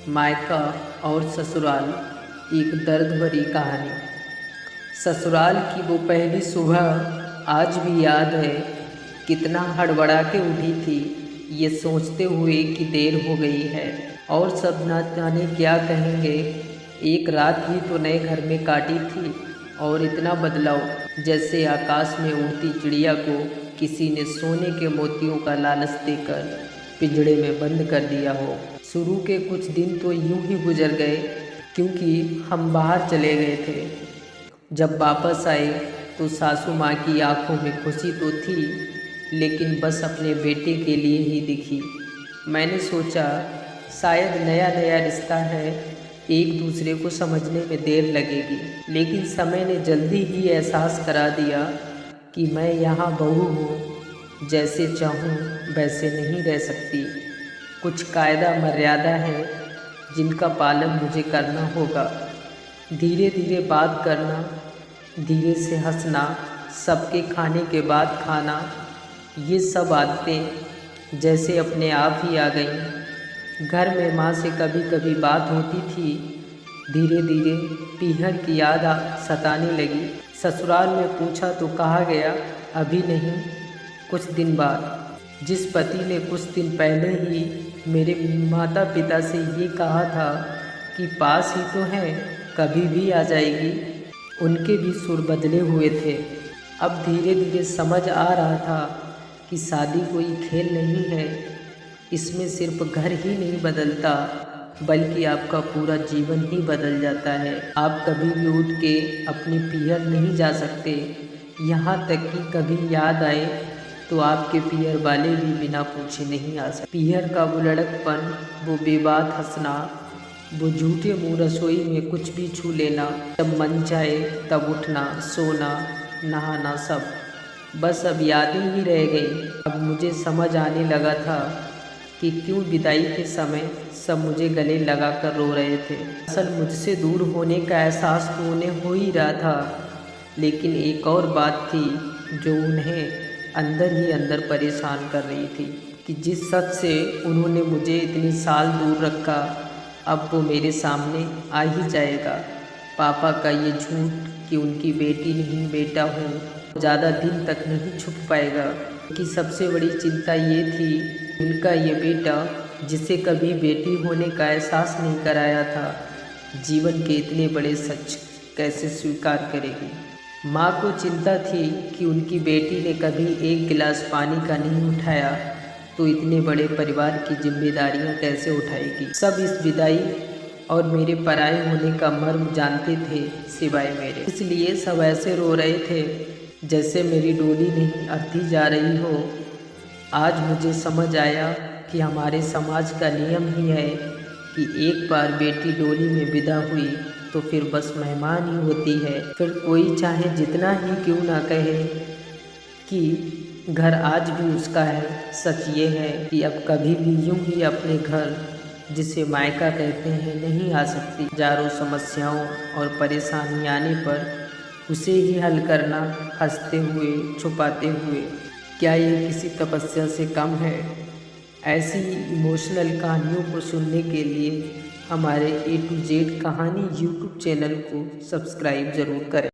मायका और ससुराल, एक दर्द भरी कहानी। ससुराल की वो पहली सुबह आज भी याद है। कितना हड़बड़ा के उठी थी, ये सोचते हुए कि देर हो गई है और सब ना जाने क्या कहेंगे। एक रात ही तो नए घर में काटी थी और इतना बदलाव, जैसे आकाश में उड़ती चिड़िया को किसी ने सोने के मोतियों का लालच देकर पिंजड़े में बंद कर दिया हो। शुरू के कुछ दिन तो यूं ही गुजर गए, क्योंकि हम बाहर चले गए थे। जब वापस आए तो सासू माँ की आंखों में खुशी तो थी, लेकिन बस अपने बेटे के लिए ही दिखी। मैंने सोचा शायद नया नया रिश्ता है, एक दूसरे को समझने में देर लगेगी, लेकिन समय ने जल्दी ही एहसास करा दिया कि मैं यहाँ बहू हूँ, जैसे चाहूँ वैसे नहीं रह सकती। कुछ कायदा मर्यादा है जिनका पालन मुझे करना होगा। धीरे धीरे बात करना, धीरे से हंसना, सबके खाने के बाद खाना, ये सब आदतें जैसे अपने आप ही आ गईं। घर में माँ से कभी कभी बात होती थी, धीरे धीरे पीहर की याद सताने लगी। ससुराल में पूछा तो कहा गया अभी नहीं, कुछ दिन बाद। जिस पति ने कुछ दिन पहले ही मेरे माता पिता से ये कहा था कि पास ही तो है, कभी भी आ जाएगी, उनके भी सुर बदले हुए थे। अब धीरे धीरे समझ आ रहा था कि शादी कोई खेल नहीं है, इसमें सिर्फ घर ही नहीं बदलता, बल्कि आपका पूरा जीवन ही बदल जाता है। आप कभी भी उठ के अपनी पीहर नहीं जा सकते, यहाँ तक कि कभी याद आए तो आपके पीहर वाले भी बिना पूछे नहीं आ सकते। पीहर का वो लड़कपन, वो बेबाक हंसना, वो झूठे मुँह रसोई में कुछ भी छू लेना, जब मन चाहे तब उठना, सोना, नहाना, सब बस अब यादें ही रह गई। अब मुझे समझ आने लगा था कि क्यों विदाई के समय सब मुझे गले लगा कर रो रहे थे। असल मुझसे दूर होने का एहसास तो उन्हें हो ही रहा था, लेकिन एक और बात थी जो उन्हें अंदर ही अंदर परेशान कर रही थी कि जिस शख्स से उन्होंने मुझे इतने साल दूर रखा, अब वो मेरे सामने आ ही जाएगा। पापा का ये झूठ कि उनकी बेटी नहीं बेटा हूँ ज़्यादा दिन तक नहीं छुप पाएगा। उनकी सबसे बड़ी चिंता ये थी, उनका ये बेटा जिसे कभी बेटी होने का एहसास नहीं कराया था, जीवन के इतने बड़े सच कैसे स्वीकार करेगी। माँ को चिंता थी कि उनकी बेटी ने कभी एक गिलास पानी का नहीं उठाया, तो इतने बड़े परिवार की जिम्मेदारियाँ कैसे उठाएगी। सब इस विदाई और मेरे पराए होने का मर्म जानते थे सिवाय मेरे, इसलिए सब ऐसे रो रहे थे जैसे मेरी डोली नहीं अर्थी जा रही हो। आज मुझे समझ आया कि हमारे समाज का नियम ही है कि एक बार बेटी डोली में विदा हुई तो फिर बस मेहमान ही होती है। फिर कोई चाहे जितना ही क्यों ना कहे कि घर आज भी उसका है, सच ये है कि अब कभी भी यूं ही अपने घर, जिसे मायका कहते हैं, नहीं आ सकती। हजारों समस्याओं और परेशानी आने पर उसे ही हल करना, हंसते हुए, छुपाते हुए, क्या ये किसी तपस्या से कम है? ऐसी इमोशनल कहानियों को सुनने के लिए हमारे A to Z कहानी YouTube चैनल को सब्सक्राइब ज़रूर करें।